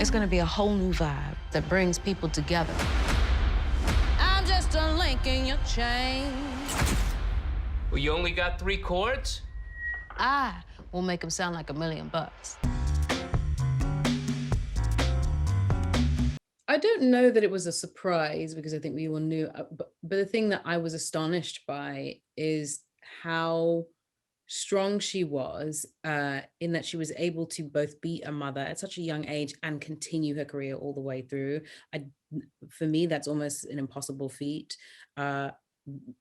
It's gonna be a whole new vibe that brings people together. I'm just a link in your chain. Well, you only got 3 chords? I will make them sound like $1,000,000. I don't know that it was a surprise because I think we all knew, but the thing that I was astonished by is how strong she was, in that she was able to both be a mother at such a young age and continue her career all the way through. I, for me, that's almost an impossible feat. Uh,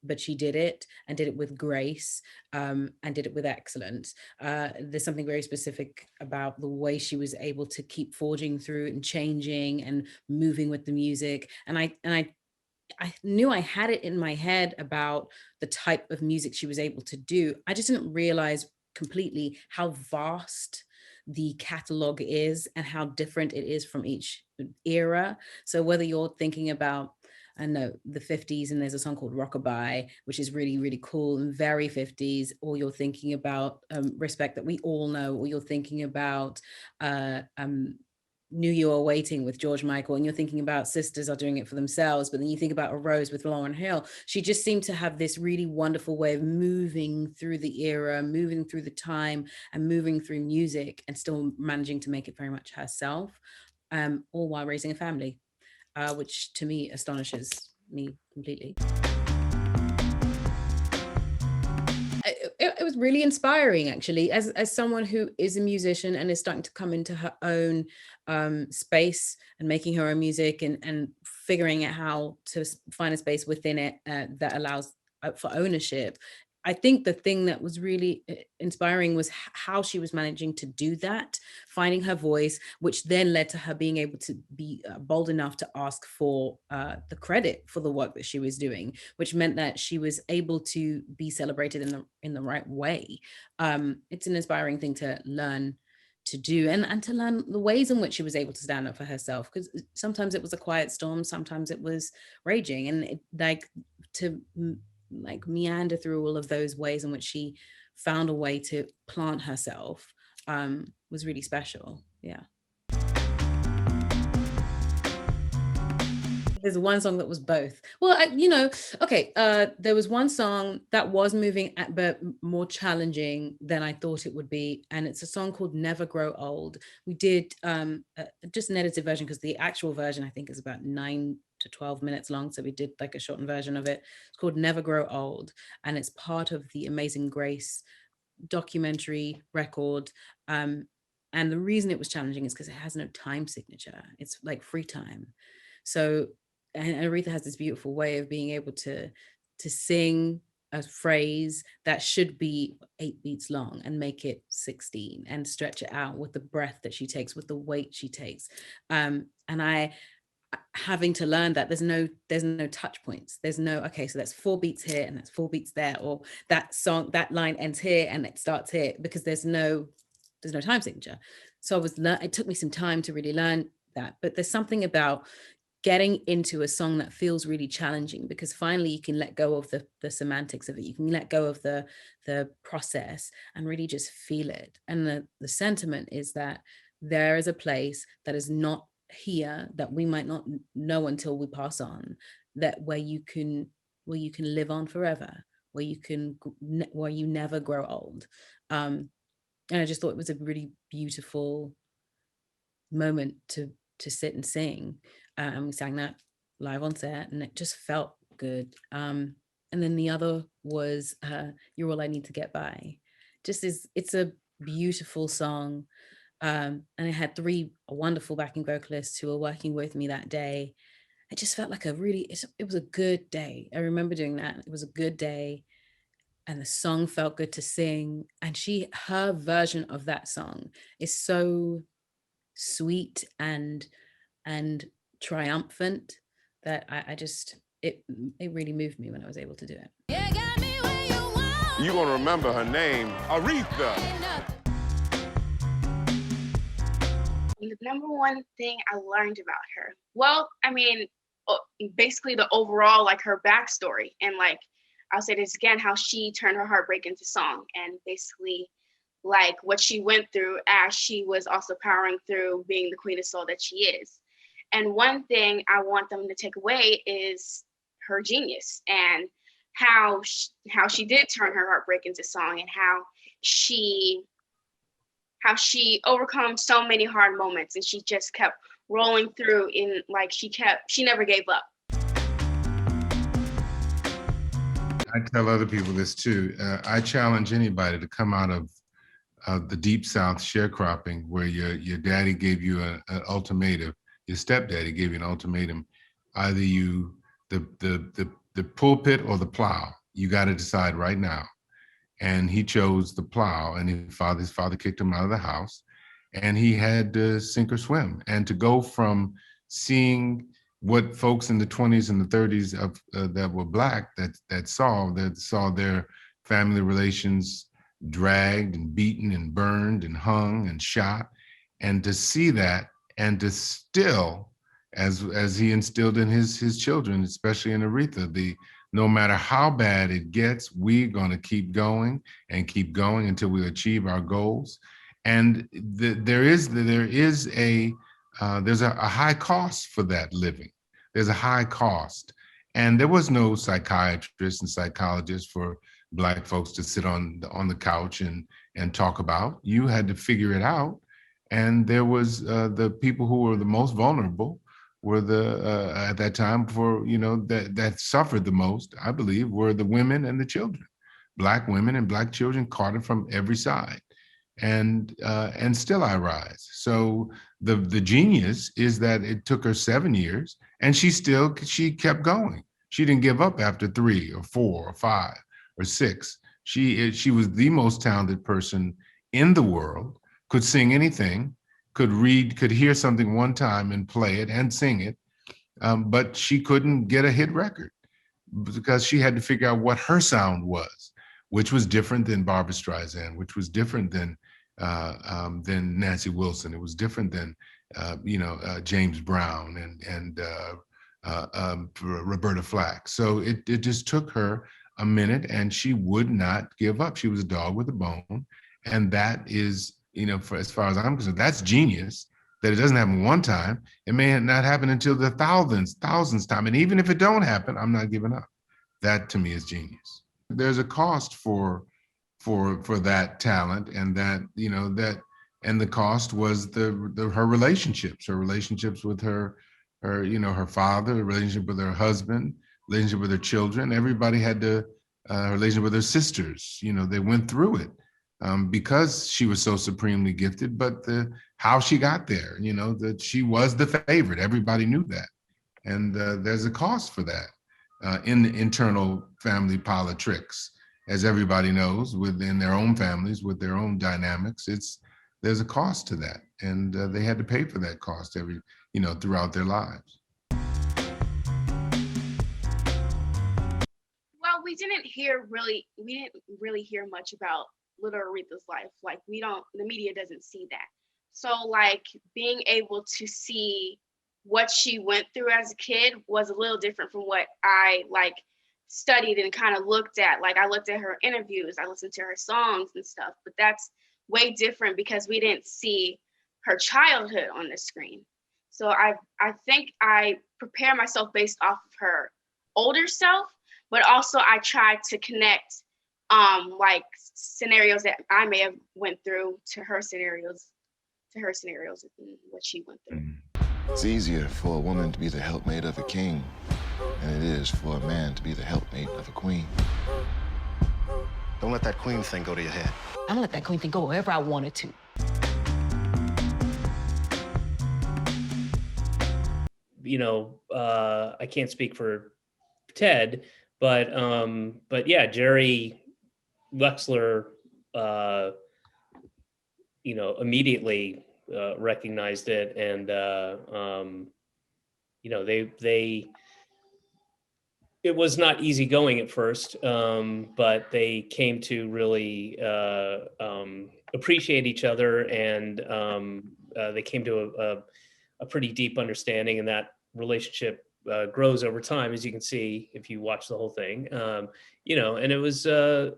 but she did it and did it with grace, and did it with excellence. There's something very specific about the way she was able to keep forging through and changing and moving with the music. And I knew I had it in my head about the type of music she was able to do. I just didn't realize completely how vast the catalog is and how different it is from each era. So whether you're thinking about, I know, the 50s, and there's a song called Rockabye, which is really, really cool and very 50s, or you're thinking about Respect, that we all know, or you're thinking about Knew You Were Waiting with George Michael, and you're thinking about Sisters Are Doing It for Themselves, but then you think about A Rose with Lauryn Hill. She just seemed to have this really wonderful way of moving through the era, moving through the time, and moving through music, and still managing to make it very much herself, all while raising a family, which to me astonishes me completely. It was really inspiring, actually, as someone who is a musician and is starting to come into her own space and making her own music, and figuring out how to find a space within it that allows for ownership. I think the thing that was really inspiring was how she was managing to do that, finding her voice, which then led to her being able to be bold enough to ask for the credit for the work that she was doing, which meant that she was able to be celebrated in the right way. It's an inspiring thing to learn to do, and to learn the ways in which she was able to stand up for herself, because sometimes it was a quiet storm, sometimes it was raging, and to like meander through all of those ways in which she found a way to plant herself, was really special. Yeah. There's one song that was both. Well, okay, there was one song that was moving, but more challenging than I thought it would be. And it's a song called Never Grow Old. We did just an edited version, because the actual version, I think, is about 9 to 12 minutes long. So we did like a shortened version of it. It's called Never Grow Old. And it's part of the Amazing Grace documentary record. And the reason it was challenging is because it has no time signature. It's like free time. So, and Aretha has this beautiful way of being able to sing a phrase that should be 8 beats long and make it 16, and stretch it out with the breath that she takes, with the weight she takes. And I, having to learn that there's no touch points. There's no, okay, so that's 4 beats here and that's 4 beats there, or that song, that line ends here and it starts here, because there's no time signature. So it took me some time to really learn that. But there's something about getting into a song that feels really challenging, because finally you can let go of the semantics of it. You can let go of the process and really just feel it. And the sentiment is that there is a place that is not here, that we might not know until we pass on, that where you can live on forever, where you never grow old. And I just thought it was a really beautiful moment to sit and sing. And we sang that live on set, and it just felt good. And then the other was You're All I Need to Get By. It's a beautiful song. And I had 3 wonderful backing vocalists who were working with me that day. It just felt like it was a good day. I remember doing that. It was a good day. And the song felt good to sing. And her version of that song is so sweet and triumphant that it really moved me when I was able to do it. You're gonna remember her name, Aretha. The number one thing I learned about her, well, I mean, basically the overall, like, her backstory, and like I'll say this again, how she turned her heartbreak into song, and basically like what she went through as she was also powering through being the queen of soul that she is. And one thing I want them to take away is her genius and how she did turn her heartbreak into song, and she how she overcome so many hard moments, and she just kept rolling through in like she never gave up. I tell other people this too. I challenge anybody to come out of the deep South sharecropping, where your daddy gave you an ultimatum, your stepdaddy gave you an ultimatum, either you the pulpit or the plow. You got to decide right now. And he chose the plow, and his father kicked him out of the house, and he had to sink or swim. And to go from seeing what folks in the 20s and the 30s of that were Black that saw their family relations dragged and beaten and burned and hung and shot, and to see that, and to still, as he instilled in his children, especially in Aretha, no matter how bad it gets, we're going to keep going and keep going until we achieve our goals. And there's a high cost for that living. There's a high cost. And there was no psychiatrist and psychologist for Black folks to sit on the couch and talk about. You had to figure it out. And there was the people who were the most vulnerable were at that time that suffered the most, I believe, were the women and the children. Black women and Black children caught it from every side. And still I rise. So the genius is that it took her 7 years, and she kept going. She didn't give up after 3 or 4 or 5 or 6. She was the most talented person in the world, could sing anything, could read, could hear something one time and play it and sing it, but she couldn't get a hit record because she had to figure out what her sound was, which was different than Barbra Streisand, which was different than Nancy Wilson. It was different than James Brown and Roberta Flack. So it just took her a minute, and she would not give up. She was a dog with a bone, and that is, for as far as I'm concerned, that's genius. That it doesn't happen one time. It may not happen until the thousandth time. And even if it don't happen, I'm not giving up. That to me is genius. There's a cost for that talent, and and the cost was her relationships with her father, her relationship with her husband, relationship with her children. Everybody had her relationship with her sisters. They went through it. Because she was so supremely gifted, but how she got there, that she was the favorite. Everybody knew that. And there's a cost for that in the internal family politics, as everybody knows, within their own families, with their own dynamics. There's a cost to that. And they had to pay for that cost throughout their lives. Well, we didn't really hear much about little Aretha's life. Like the media doesn't see that. So like being able to see what she went through as a kid was a little different from what I studied and kind of looked at. Like I looked at her interviews, I listened to her songs and stuff, but that's way different because we didn't see her childhood on the screen. So I think I prepare myself based off of her older self, but also I tried to connect scenarios that I may have went through to her scenarios and what she went through. It's easier for a woman to be the helpmate of a king than it is for a man to be the helpmate of a queen. Don't let that queen thing go to your head. I'm gonna let that queen thing go wherever I wanted to. I can't speak for Ted, but yeah, Jerry Wexler, immediately recognized it, and it was not easy going at first, but they came to really appreciate each other, and they came to a pretty deep understanding, and that relationship grows over time, as you can see if you watch the whole thing. You know, and it was a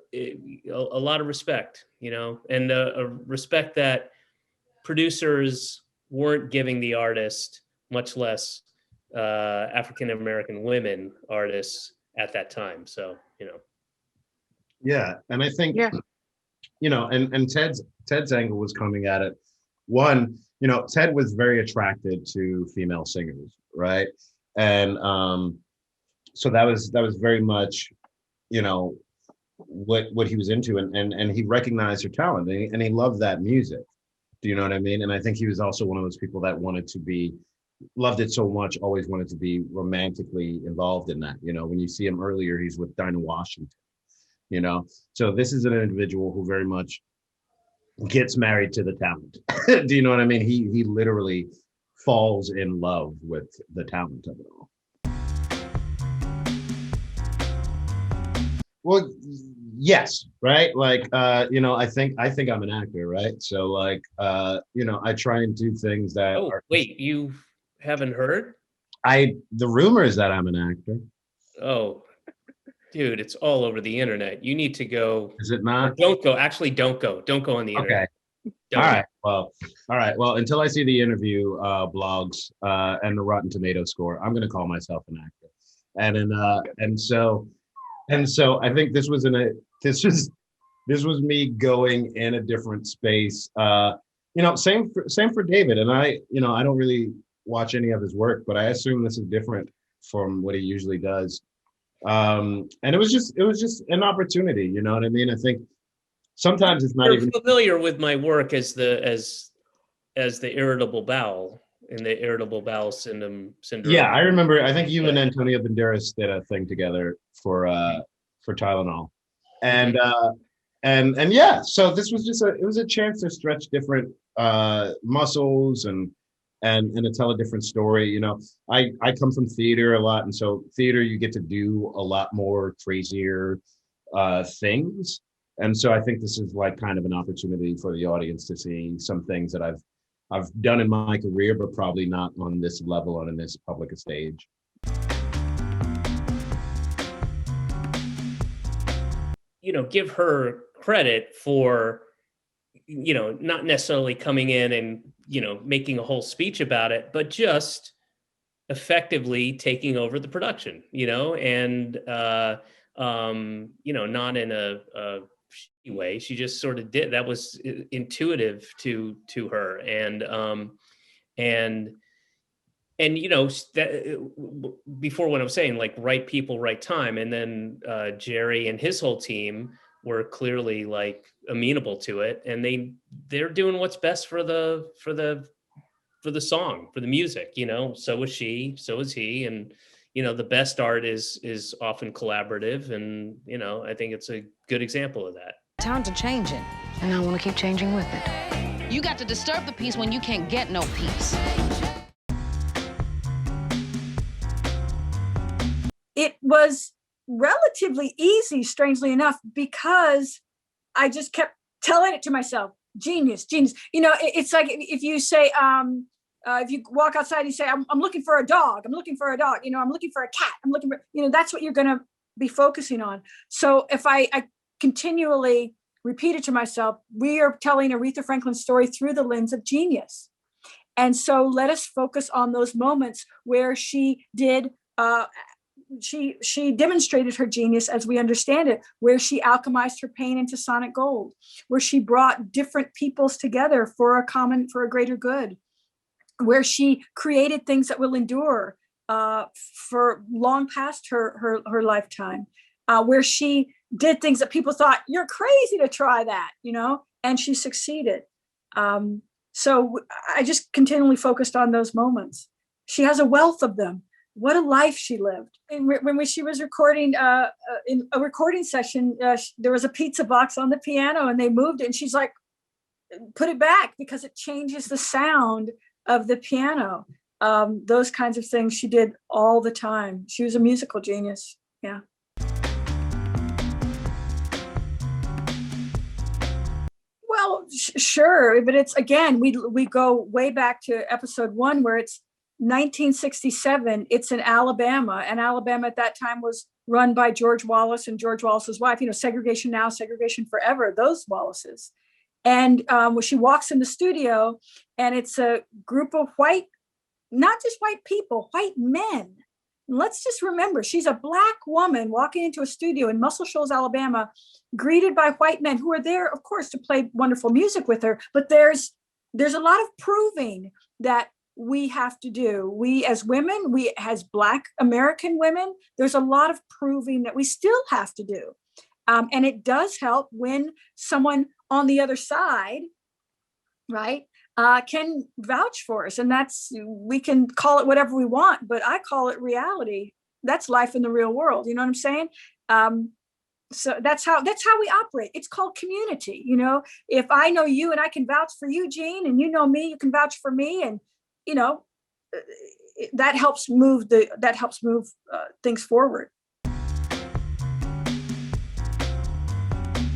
lot of respect, you know, and a respect that producers weren't giving the artist, much less African-American women artists at that time. So, you know. Yeah, and I think, you know, and Ted's angle was coming at it. One, you know, Ted was very attracted to female singers, right? And so that was very much, you know, what he was into, and he recognized her talent, and he loved that music. Do you know what I mean? And I think he was also one of those people that loved it so much, always wanted to be romantically involved in that. You know, when you see him earlier, he's with Dinah Washington, you know? So this is an individual who very much gets married to the talent. Do you know what I mean? He literally falls in love with the talent of it all. Well, yes, right? Like, you know, I think I'm an actor, right? So like, you know, I try and do things that are... Wait, you haven't heard? The rumor is that I'm an actor. Oh, dude, it's all over the internet. You need to go. Is it not? Don't go. Actually, don't go. Don't go on the internet. Okay. Don't. All right. Well, until I see the interview blogs and the Rotten Tomato score, I'm going to call myself an actor. And so I think this was me going in a different space. You know, same for David. And I don't really watch any of his work, but I assume this is different from what he usually does. And it was just an opportunity, you know what I mean? I think sometimes it's not You're even familiar with my work as the irritable bowel in the irritable bowel syndrome. Yeah, I remember. I think you and Antonio Banderas did a thing together for Tylenol, and yeah. So this was just it was a chance to stretch different muscles and to tell a different story. You know, I come from theater a lot, and so theater you get to do a lot more crazier things, and so I think this is like kind of an opportunity for the audience to see some things that I've done in my career, but probably not on this level and in this public stage. You know, give her credit for, you know, not necessarily coming in and, you know, making a whole speech about it, but just effectively taking over the production, you know, and, you know, not in a shitty way. She just sort of did. That was intuitive to her. And you know, that before what I'm saying, like right people, right time. And then Jerry and his whole team were clearly like amenable to it, and they're doing what's best for the song, for the music, you know. So was she, so was he, and you know, the best art is often collaborative, and you know, I think it's a good example of that. Times are changing, and I want to keep changing with it. You got to disturb the peace when you can't get no peace. It was relatively easy, strangely enough, because I just kept telling it to myself, genius, genius. You know, it's like if you say, if you walk outside and say, I'm looking for a dog, I'm looking for a dog, you know, I'm looking for a cat, I'm looking for, you know, that's what you're going to be focusing on. So if I continually repeat it to myself, we are telling Aretha Franklin's story through the lens of genius. And so let us focus on those moments where she did, she demonstrated her genius as we understand it, where she alchemized her pain into sonic gold, where she brought different peoples together for a greater good, where she created things that will endure for long past her lifetime, where she did things that people thought, you're crazy to try that, you know, and she succeeded. So I just continually focused on those moments. She has a wealth of them. What a life she lived. And when she was recording in a recording session, there was a pizza box on the piano and they moved it. And she's like, put it back because it changes the sound of the piano. Those kinds of things she did all the time. She was a musical genius. Yeah. Well, sure. But it's, again, we go way back to episode 1 where it's, 1967, it's in Alabama, and Alabama at that time was run by George Wallace and George Wallace's wife, segregation now, segregation forever, those Wallaces. And when she walks in the studio, and it's a group of white, not just white people, white men. And let's just remember, she's a Black woman walking into a studio in Muscle Shoals, Alabama, greeted by white men who are there, of course, to play wonderful music with her. But there's a lot of proving that we have to do. We as women, we as Black American women, there's a lot of proving that we still have to do. And it does help when someone on the other side, right, can vouch for us. And we can call it whatever we want, but I call it reality. That's life in the real world. You know what I'm saying? So that's how we operate. It's called community. If I know you and I can vouch for you, Jean, and you know me, you can vouch for me, and that helps move things forward.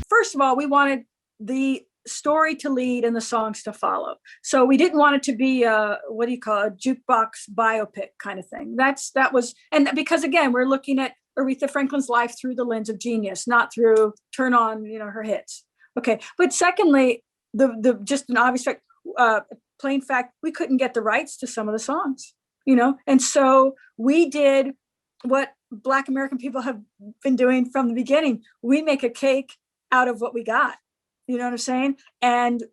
First of all, we wanted the story to lead and the songs to follow. So we didn't want it to be a jukebox biopic kind of thing. And because again, we're looking at Aretha Franklin's life through the lens of Genius, not through turn on, her hits. Okay. But secondly, the just an obvious fact, plain fact, we couldn't get the rights to some of the songs, and so we did what Black American people have been doing from the beginning. We make a cake out of what we got. You know what I'm saying? And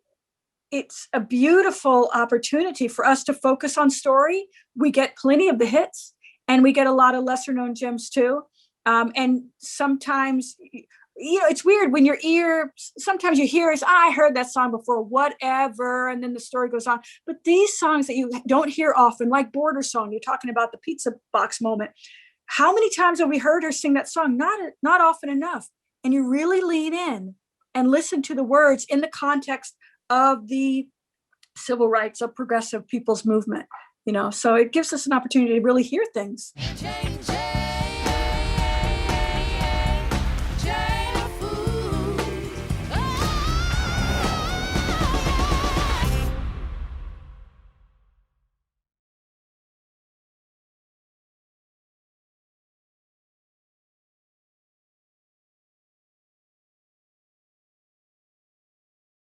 it's a beautiful opportunity for us to focus on story. We get plenty of the hits, and we get a lot of lesser known gems too. And sometimes, it's weird when your ear, sometimes you hear is, I heard that song before, whatever. And then the story goes on. But these songs that you don't hear often, like Border Song, you're talking about the pizza box moment. How many times have we heard her sing that song? Not often enough. And you really lean in and listen to the words in the context of the civil rights of progressive people's movement, so it gives us an opportunity to really hear things. Change.